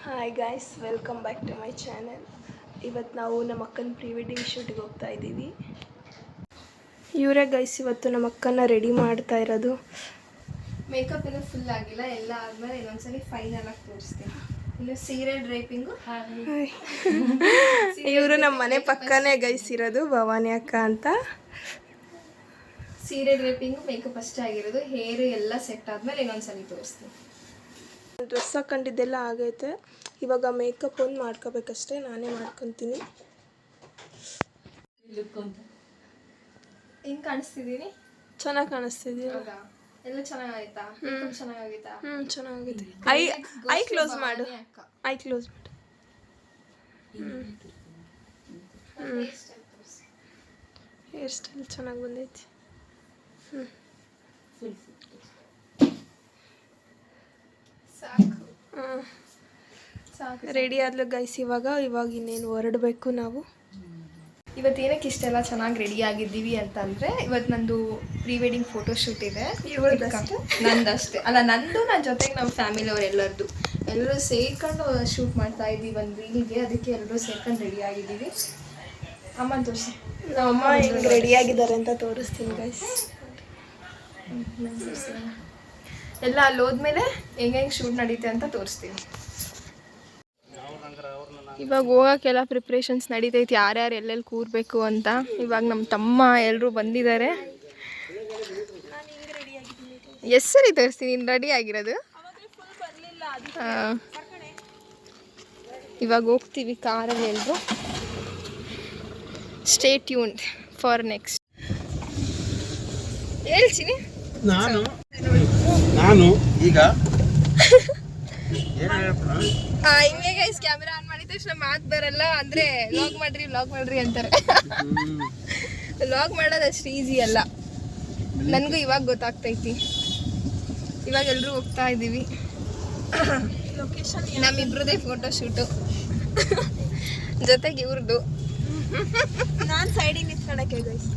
Hi guys, welcome back to my channel. ಇವತ್ತು ನಾವು ನಮ್ಮ ಅಕ್ಕನ ಪ್ರೀ ವೆಡ್ಡಿಂಗ್ ಶೂಟಿಗೆ ಹೋಗ್ತಾ ಇದ್ದೀವಿ. ಇವರೇ ಗೈಸ್ ಇವತ್ತು ನಮ್ಮ ಅಕ್ಕನ ರೆಡಿ ಮಾಡ್ತಾ ಇರೋದು. ಮೇಕಪ್ ಎಲ್ಲ ಫುಲ್ ಆಗಿಲ್ಲ, ಎಲ್ಲ ಆದಮೇಲೆ ಇನ್ನೊಂದ್ಸರಿ ಫೈನಲ್ ಆಗಿ ತೋರಿಸ್ತೀನಿ. ಇನ್ನು ಸೀರೆ ಡ್ರೈಪಿಂಗು. ಇವರು ನಮ್ಮ ಮನೆ ಪಕ್ಕನೇ ಗೈಸ್ ಇರೋದು, ಭವಾನಿ ಅಕ್ಕ ಅಂತ. ಸೀರೆ ಡ್ರೈಪಿಂಗು ಮೇಕಪ್ ಅಷ್ಟೇ ಆಗಿರೋದು, ಹೇರು ಎಲ್ಲ ಸೆಟ್ ಆದಮೇಲೆ ಇನ್ನೊಂದ್ಸರಿ ತೋರಿಸ್ತೀನಿ. ಡ್ರೆಸ್ ಹಾಕೊಂಡಿದ್ದೆಲ್ಲ ಆಗೈತೆ. ಇವಾಗ ಮೇಕಪ್ ಒಂದು ಮಾಡ್ಕೋಬೇಕಷ್ಟೇ, ನಾನೇ ಮಾಡ್ಕೊತೀನಿ. ಹಿಂಗೆ ಕಾಣಿಸ್ತಿದ್ದೀನಿ, ಚೆನ್ನಾಗಿ ಕಾಣಿಸ್ತಿದ್ದೀನಿ. ಎಲ್ಲ ಚೆನ್ನಾಗಾಯ್ತಾ? ಚೆನ್ನಾಗಾಗಿತ್ತಾ? ಚೆನ್ನಾಗೈತೆ. ಐ ಕ್ಲೋಸ್ ಮಾಡು, ಐ ಕ್ಲೋಸ್ ಮಾಡು. ಹೇರ್ ಸ್ಟೈಲ್ ಚೆನ್ನಾಗಿ ಬಂದೈತಿ. ರೆಡಿ ಆದ್ಲು ಗೈಸ್. ಇವಾಗ ಇನ್ನೇನು ಹೊರಡಬೇಕು ನಾವು. ಇವತ್ತು ಏನಕ್ಕೆ ಇಷ್ಟೆಲ್ಲ ಚೆನ್ನಾಗಿ ರೆಡಿ ಆಗಿದ್ದೀವಿ ಅಂತಂದರೆ, ಇವತ್ತು ನಂದು ಪ್ರೀ ವೆಡ್ಡಿಂಗ್ ಫೋಟೋ ಶೂಟ್ ಇದೆ. ನಂದಷ್ಟೇ ಅಲ್ಲ, ನಂದು ನನ್ನ ಜೊತೆಗೆ ನಮ್ಮ ಫ್ಯಾಮಿಲಿಯವ್ರು ಎಲ್ಲರೂ ಸೇರ್ಕೊಂಡು ಶೂಟ್ ಮಾಡ್ತಾ ಇದ್ದೀವಿ ಒಂದು ರೀಲ್ಗೆ. ಅದಕ್ಕೆ ಎಲ್ಲರೂ ಸೇರ್ಕೊಂಡು ರೆಡಿ ಆಗಿದ್ದೀವಿ. ಅಮ್ಮ ತೋರಿಸಿ, ನಮ್ಮಮ್ಮ ಹೆಂಗೆ ರೆಡಿ ಆಗಿದ್ದಾರೆ ಅಂತ ತೋರಿಸ್ತೀನಿ ಗೈಸ್. ಎಲ್ಲ ಅಲ್ಲಿ ಹೋದ್ಮೇಲೆ ಹೆಂಗೆ ಶೂಟ್ ನಡೀತೆ ಅಂತ ತೋರಿಸ್ತೀನಿ. ಇವಾಗ ಹೋಗೋಕ್ಕೆಲ್ಲ ಪ್ರಿಪ್ರೇಷನ್ಸ್ ನಡೀತೈತಿ, ಯಾರ್ಯಾರು ಎಲ್ಲೆಲ್ಲಿ ಕೂರಬೇಕು ಅಂತ. ಇವಾಗ ನಮ್ಮ ತಮ್ಮ ಎಲ್ಲರೂ ಬಂದಿದ್ದಾರೆ. ಎಷ್ಟು ಸರಿ ತೋರಿಸ್ತೀನಿ ನೀನು ರೆಡಿ ಆಗಿರೋದು. ಇವಾಗ ಹೋಗ್ತೀವಿ ಕಾರಲ್ಲಿ ಎಲ್ಲರೂ. Stay tuned for next. ಹೇಳ್ತೀನಿ ನಾನು ಈಗ ಹಿಂಗೆ ಗೈಸ್, ಕ್ಯಾಮೆರಾ ಆನ್ ಮಾಡಿದ ತಕ್ಷಣ ಮಾತು ಬರಲ್ಲ ಅಂದರೆ ವ್ಲಾಗ್ ಮಾಡ್ರಿ ಅಂತಾರೆ. ವ್ಲಾಗ್ ಮಾಡೋದು ಅಷ್ಟು ಈಸಿ ಅಲ್ಲ, ನನಗೂ ಇವಾಗ ಗೊತ್ತಾಗ್ತೈತಿ. ಇವಾಗ ಎಲ್ಲರೂ ಹೋಗ್ತಾ ಇದ್ದೀವಿ. ಲೊಕೇಶನ್ ನಮ್ಮಿಬ್ರದೇ ಫೋಟೋ ಶೂಟು, ಜೊತೆಗೆ ಇವ್ರದ್ದು. ನಾನು ಸೈಡಿಗೆ ನಿಂತ್ಕೊಳಕ್ಕೆ ಗೈಸ್,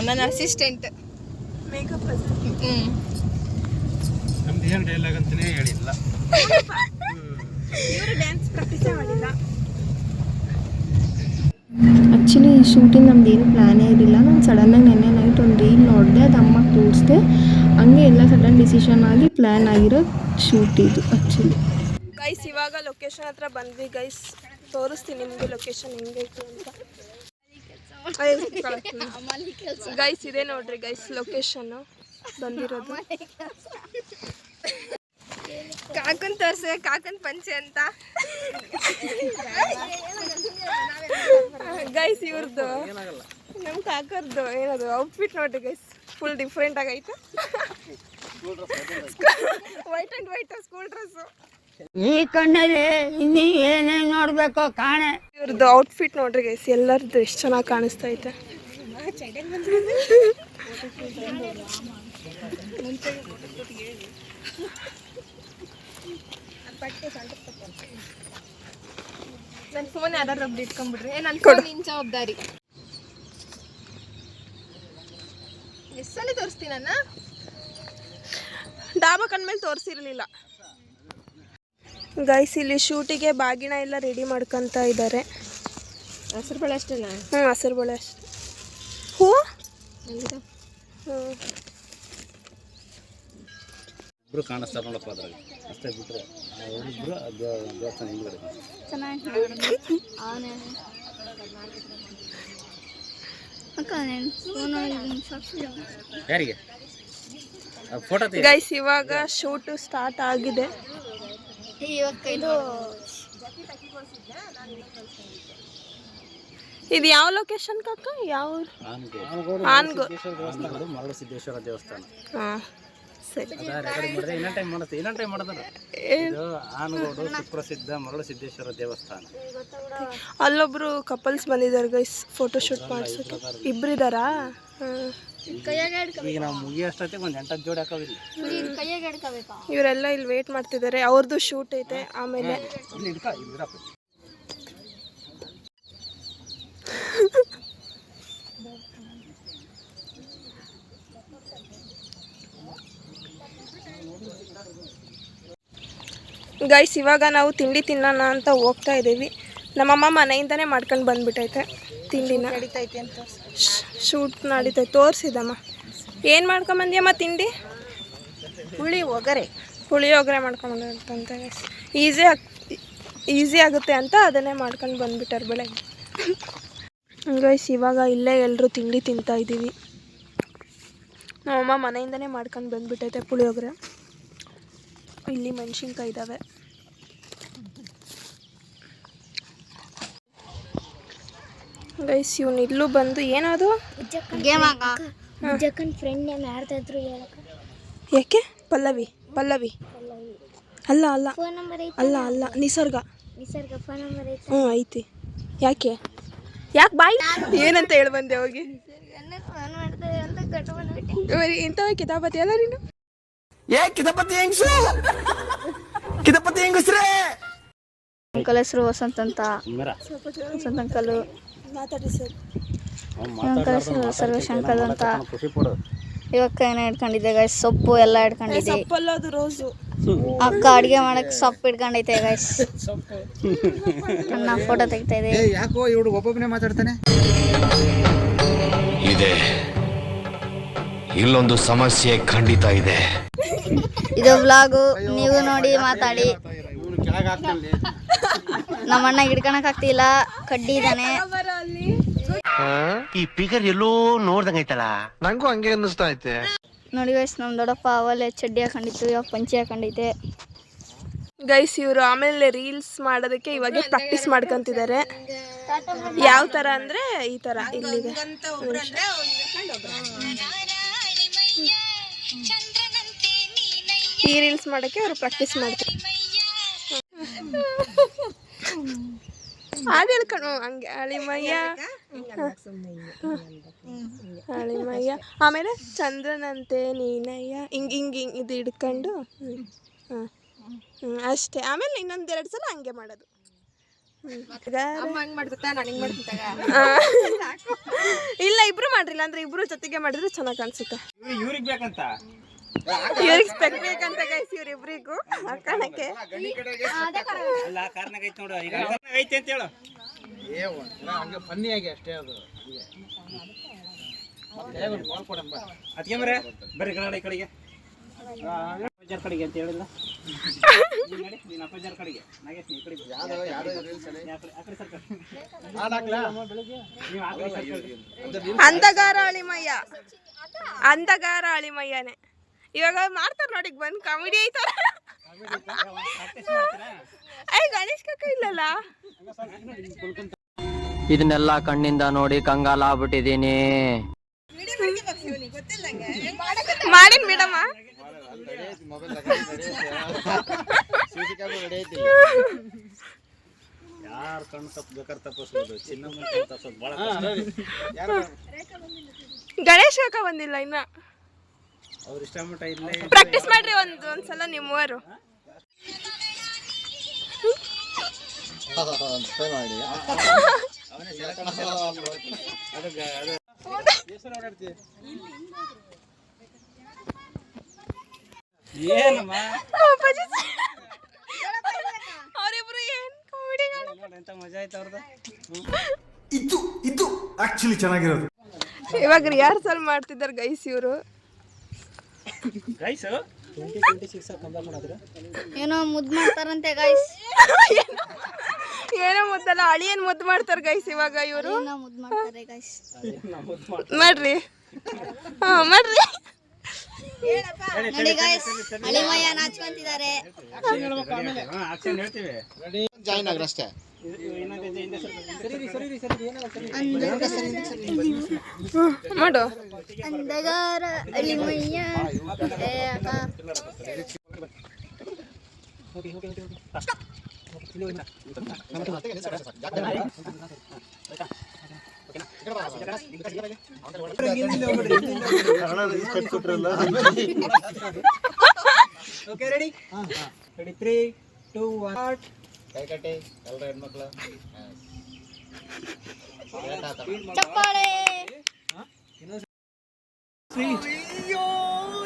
ನನ್ನ ಅಸಿಸ್ಟೆಂಟ್ ಮೇಕಪ್. ನಮ್ದು ಏನು ಡೈಲಾಗ್ ಅಂತಲೇ ಹೇಳಿಲ್ಲ. ಇವರು ಡ್ಯಾನ್ಸ್ ಪ್ರಾಕ್ಟೀಸೇ ಮಾಡಿಲ್ಲ. ಆ್ಯಕ್ಚುಲಿ ಈ ಶೂಟಿಂಗ್ ನಮ್ದು ಏನು ಪ್ಲ್ಯಾನೇ ಇರಲಿಲ್ಲ. ನಾನು ಸಡನ್ನಾಗಿ ನೆನ್ನೆ ನೈಟ್ ಒಂದು ರೀಲ್ ನೋಡಿದೆ, ಅದು ಅಮ್ಮಗೆ ತೋರಿಸ್ದೆ. ಹಂಗೆ ಎಲ್ಲ ಸಡನ್ ಡಿಸಿಷನ್ ಆಗಿ ಪ್ಲ್ಯಾನ್ ಆಗಿರೋ ಶೂಟ್ ಇದು ಆ್ಯಕ್ಚುಲಿ. ಗೈಸ್ ಇವಾಗ ಲೊಕೇಶನ್ ಹತ್ರ ಬಂದ್ವಿ ಗೈಸ್, ತೋರಿಸ್ತೀನಿ ನಿಮಗೆ ಲೊಕೇಶನ್ ಹೆಂಗೈತೆ ಅಂತ. ಗೈಸ್ ಇದೆ ನೋಡ್ರಿ ಗೈಸ್ ಲೊಕೇಶನ್ನು ಬಂದಿರೋದು. ಕಾಕನ್ ತೋರ್ಸೆ, ಕಾಕನ್ ಪಂಚೆ ಅಂತ ಗೈಸ್. ಇವ್ರದ್ದು ನಮ್ಮ ಕಾಕರ್ದು ಏನದು ಔಟ್ಫಿಟ್ ನೋಡ್ರಿ ಗೈಸ್, ಫುಲ್ ಡಿಫ್ರೆಂಟ್ ಆಗೈತೆ. White and white school dress. ಈ ಕಣ್ಣಲ್ಲಿ ಇನ್ನೀ ಏನೇನು ನೋಡಬೇಕು ಕಾಣೆ. ಇವ್ರದ್ದು ಔಟ್ಫಿಟ್ ನೋಡ್ರಿ ಗೈಸ್, ಎಲ್ಲರದ್ದು ಎಷ್ಟು ಚೆನ್ನಾಗಿ ಕಾಣಿಸ್ತೈತೆ. ನನ್ನ ಫೋನ್ ಯಾರು ಒಬ್ರು ಇಟ್ಕೊಂಡ್ಬಿಡ್ರಿ. ನನ್ನ ಫೋನ್ ನಿನ್ ಜವಾಬ್ದಾರಿ. ಎಷ್ಟು ಸಲ ತೋರಿಸ್ತೀನಿ ನಾನು, ಡಾಬಾ ಕಂಡ್ಮೇಲೆ ತೋರಿಸಿರ್ಲಿಲ್ಲ ಗೈಸ್. ಇಲ್ಲಿ ಶೂಟಿಗೆ ಬಾಗಿಣ ಎಲ್ಲ ರೆಡಿ ಮಾಡ್ಕೊತ ಇದ್ದಾರೆ. ಹಸಿರು ಬಳೆ ಅಷ್ಟೇನಾ? ಹಸಿರು ಬಳೆ ಅಷ್ಟೇ. ಹೂ ಇಬ್ರು ಕಾಣಿಸ್ತಾರೆ ನೋಡಪ್ಪ ಅದ್ರಾಗ, ಅಷ್ಟೇ ಬಿಟ್ಟರೆ ಅವರಿಬ್ರು ದೇವಸ್ಥಾನ ಹಿಂದ್ಗಡೆ ಯಾರಿಗೆ ಫೋಟೋ ಗೈಸ್. ಇವಾಗ ಶೂಟು ಸ್ಟಾರ್ಟ್ ಆಗಿದೆ. ಇದು ಯಾವ ಲೊಕೇಶನ್ ಕಾಕ? ಯಾವ? ಮರಳು ಸಿದ್ದೇಶ್ವರ ದೇವಸ್ಥಾನ. ಹಾಂ ಸರಿ. ಇದು ಆನಗೋಡು ಸುಪ್ರಸಿದ್ಧ ಮರಳು ಸಿದ್ದೇಶ್ವರ ದೇವಸ್ಥಾನ. ಅಲ್ಲೊಬ್ರು ಕಪಲ್ಸ್ ಬಂದಿದ್ದಾರೆ ಗೈಸ್, ಫೋಟೋ ಶೂಟ್ ಮಾಡಿಸೋಕೆ. ಇಬ್ಬರಿದ್ದಾರಾ? ಈಗ ನಾವು ಮುಗಿಯೋಷ್ಟೊತ್ತಿಗೆ ಒಂದು 8 ಜೋಡಿ ಹಾಕೋವಿಲ್ಲ. ಇವರೆಲ್ಲ ಇಲ್ಲಿ ವೇಟ್ ಮಾಡ್ತಿದ್ದಾರೆ, ಅವ್ರದ್ದು ಶೂಟ್ ಐತೆ ಆಮೇಲೆ. ಗೈಸ್ ಇವಾಗ ನಾವು ತಿಂಡಿ ತಿನ್ನೋಣ ಅಂತ ಹೋಗ್ತಾ ಇದ್ದೀವಿ. ನಮ್ಮಮ್ಮ ಮನೆಯಿಂದನೇ ಮಾಡ್ಕೊಂಡು ಬಂದ್ಬಿಟ್ಟೈತೆ ತಿಂಡಿನ. ನಡೀತೈತೆ ಅಂತ ಶೂಟ್ ನಡೀತೈತೆ ತೋರಿಸಿದಮ್ಮ. ಏನು ಮಾಡ್ಕೊಂಬಂದ್ಯಮ್ಮ ತಿಂಡಿ? ಪುಳಿಯೋಗರೆ ಮಾಡ್ಕೊಂಬಂದಂತೆ ಗೈಸ್. ಈಸಿ ಆಗುತ್ತೆ ಅಂತ ಅದನ್ನೇ ಮಾಡ್ಕೊಂಡು ಬಂದ್ಬಿಟ್ಟಾರೆ ಬೆಳಗ್ಗೆ. ಗೈಸ್ ಇವಾಗ ಇಲ್ಲೇ ಎಲ್ಲರೂ ತಿಂಡಿ ತಿಂತಾ ಇದ್ದೀವಿ. ನಮ್ಮಮ್ಮ ಮನೆಯಿಂದನೇ ಮಾಡ್ಕೊಂಡು ಬಂದ್ಬಿಟ್ಟೈತೆ ಪುಳಿಯೋಗರೆ. ಇಲ್ಲಿ ಮೆಣಸಿನ್ಕಾಯಿ ಇದ್ದಾವೆ. ಗೈಸ್ ಇವನು ಇಲ್ಲೂ ಬಂದು ಏನದು ಫ್ರೆಂಡ್ ನೇಮ್ ಯಾರ್ದಾದ್ರು ಯಾಕೆ? ಪಲ್ಲವಿ ಅಲ್ಲ ಫೋನ್ ನಂಬರ್ ಐತಿ ಅಲ್ಲ ನಿಸರ್ಗ ಫೋನ್ ನಂಬರ್ ಐತಿ. ಹ್ಞೂ ಐತಿ. ಯಾಕೆ ಬಾಯ್ ಏನಂತ ಹೇಳಿ ಬಂದೆ ಹೋಗಿ? ಫೋನ್ ಮಾಡ್ದೆ ಅಂತ ಕಟ್ ಬಂದ್ಬಿಟ್ಟೆ. ಇಂಥವ ಕಿತಾಪತಿ ಅಲ್ಲ ನೀನು? ಅಂಕಲ್ ಹೆಸರು ವಸಂತ್ ಅಂತ. ವಸಂತ್ ಅಂಕಲ್. ಮಾತಾಡಿ ಸರ್. ಅಂಕಲ್ ಹೆಸರು ಸರ್ವಶಂಕರ್ ಅಂತ. ಇವಕ್ಕ ಏನೋ ಇಟ್ಕೊಂಡಿದ್ದೆ ಗೈಸ್, ಸೊಪ್ಪು ಎಲ್ಲ ಇಟ್ಕೊಂಡಿದ್ದೆ. ಸೊಪ್ಪಲ್ಲ ಅದು ರೋಸು. ಅಕ್ಕ ಅಡುಗೆ ಮಾಡಕ್ಕೆ ಸೊಪ್ಪು ಇಟ್ಕೊಂಡೈತೆ ಗೈಸ್. ನನ್ನ ಫೋಟೋ ತೆಗಿತಾ ಇದೆ. ಯಾಕೋ ಇವಳು ಒಬ್ಬೊಬ್ಬನೇ ಮಾತಾಡ್ತಾನೆ. ಇದೆ ಇಲ್ಲೊಂದು ಸಮಸ್ಯೆ ಖಂಡಿತ ಇದೆ. ಇದು ವ್ಲಾಗು, ನೀವು ನೋಡಿ ಮಾತಾಡಿ. ನಮ್ಮ ಅಣ್ಣ ಹಿಡ್ಕೊಳಕ್ ಆಗ್ತಿಲ್ಲ, ಕಡ್ಡಿ ಇದ್ದಾನೆ. ಈ ಪಿಗರ್ ಎಲ್ಲೋ ನೋಡ್ದಂಗೈತಲ್ಲ, ನಂಗೂ ಹಂಗೆ ಅನ್ನಿಸ್ತಾ ಐತೆ. ನೋಡಿ ಗೈಸ್, ನಮ್ಮ ದೊಡ್ಡಪ್ಪ ಅವಲ್ಲೇ ಚಡ್ಡಿ ಹಾಕೊಂಡಿತ್ತು, ಇವಾಗ ಪಂಚೆ ಹಾಕೊಂಡೈತೆ. ಗೈಸ್ ಇವರು ಆಮೇಲೆ ರೀಲ್ಸ್ ಮಾಡೋದಕ್ಕೆ ಇವಾಗ ಪ್ರಾಕ್ಟೀಸ್ ಮಾಡ್ಕೊಂತಿದ್ದಾರೆ. ಯಾವ ಥರ ಅಂದರೆ ಈ ಥರ ಇಲ್ಲಿದೆ. ಈ ರೀಲ್ಸ್ ಮಾಡೋಕ್ಕೆ ಅವರು ಪ್ರಾಕ್ಟೀಸ್ ಮಾಡ್ತಾರೆ. ಅದು ಹೇಳ್ಕೊಂಡು ಹಂಗೆ ಅಳಿಮಯ್ಯ ಆಮೇಲೆ ಚಂದ್ರನಂತೆ ನೀನಯ್ಯ ಹಿಂಗೆ ಇದು ಹಿಡ್ಕೊಂಡು ಅಷ್ಟೇ. ಆಮೇಲೆ ಇನ್ನೊಂದೆರಡು ಸಲ ಹಂಗೆ ಮಾಡೋದು. ಇಲ್ಲ ಇಬ್ರು ಮಾಡ್ರಿಲ್ಲ ಅಂದ್ರೆ ಇಬ್ರು ಜೊತೆಗೆ ಮಾಡಿದ್ರೆ ಚೆನ್ನಾಗಿ ಕಾಣಿಸುತ್ತೆ. ಇವ್ರಿಗೆ ಸ್ಪೆಕ್ ಬೇಕಂತ ಗೈಸ್, ಇವ್ರಿಬ್ರಿಗೂ ಹಾಕೋಣಕ್ಕೆ. ಫನ್ನಿಯಾಗಿ ಅಷ್ಟೇ ಅದು. ಬರ್ರಿ ಕಡೆ ಕಡೆಗೆ ಕಡೆಗೆ ಅಂತ ಹೇಳಿಲ್ಲ. ಕಡೆಗೆ ಅಂಧಗಾರ ಅಳಿಮಯ್ಯನೇ ಇವಾಗ ಮಾಡ್ತಾರ ನೋಡಿ. ಬಂದು ಕಾಮಿಡಿ ಐತಾರ. ಗಣೇಶ್ ಕಾಕ ಇಲ್ಲಲ್ಲ. ಇದನ್ನೆಲ್ಲ ಕಣ್ಣಿಂದ ನೋಡಿ ಕಂಗಾಲ ಆಗ್ಬಿಟ್ಟಿದೀನಿ. ಮಾಡಿನ್ ಬಿಡಮ್ಮ. ಯಾರು ಕಣ್ಣು ತಪ್ಪಬೇಕಾದ್ರೆ ತಪ್ಪಿಸ್ಬೋದು. ಚಿನ್ನಮ್ಮ ತಪ್ಪಿಸೋದು ಭಾಳ. ಗಣೇಶ್ ಕಾಕ ಬಂದಿಲ್ಲ ಇನ್ನ. ಅವ್ರು ಇಷ್ಟ ಮಟ್ಟ ಇಲ್ಲೇ ಪ್ರಾಕ್ಟೀಸ್ ಮಾಡ್ರಿ ಒಂದ್ಸಲ ನೀವು ಮೂವರು. ಏನಮ್ಮ ಅವರಿಬ್ರು ಏನ್ ಕಾಮಿಡಿ ಎಂತ ಮಜಾ ಆಯ್ತು ಅವ್ರದ್ದು. ಇದು ಆಕ್ಚುಲಿ ಚೆನ್ನಾಗಿರೋದು. ಇವಾಗ ರಿಹರ್ಸಲ್ ಮಾಡ್ತಿದ್ದಾರೆ ಗೈಸ್ ಇವರು. ಏನೋ ಮುದ್ದು ಮಾಡ್ತಾರಂತೆ ಗೈಸ್. ಏನೋ ಮುದ್ದಲ್ಲ, ಅಳಿಯನ್ ಮುದ್ದು ಮಾಡ್ತಾರೆ ಗೈಸ್ ಇವಾಗ ಇವರು. ಮುದ್ದು ಮಾಡ್ತಾರೆ ಗೈಸ್. ಮಾಡ್ರಿ ಮಾಡ್ರಿ. ನೋಡಿ ಗೈಸ್, ಅಳಿಮಯ್ಯ ನಾಚ್ಕೊಂತಿದ್ದಾರೆ. ಜಾಯಿನ್ ಆಗ್ರಿ ಅಷ್ಟೇ. ಮಾಡು. ಅಂಧಗಾರ ಅಳಿಮಯ್ಯ. Okay ready? ರೆಡಿ 3 2 1 ಕೈ ಕಟ್ಟಿ ಎಲ್ಲರೂ ಹೆಣ್ಮಕ್ಳು. ಚಪ್ಪಾಳೆ. ಅಯ್ಯೋ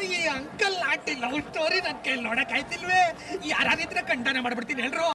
ಈ ಅಂಕಲ್ ನಾಟಿ ಲವ್ ಸ್ಟೋರಿ ನನ್ನ ಕೈಲಿ ನೋಡಕ್ ಆಯ್ತಿಲ್ವೇ? ಯಾರಿದ್ರೆ ಖಂಡನೆ ಮಾಡ್ಬಿಡ್ತೀನಿ ಹೇಳ್ರು.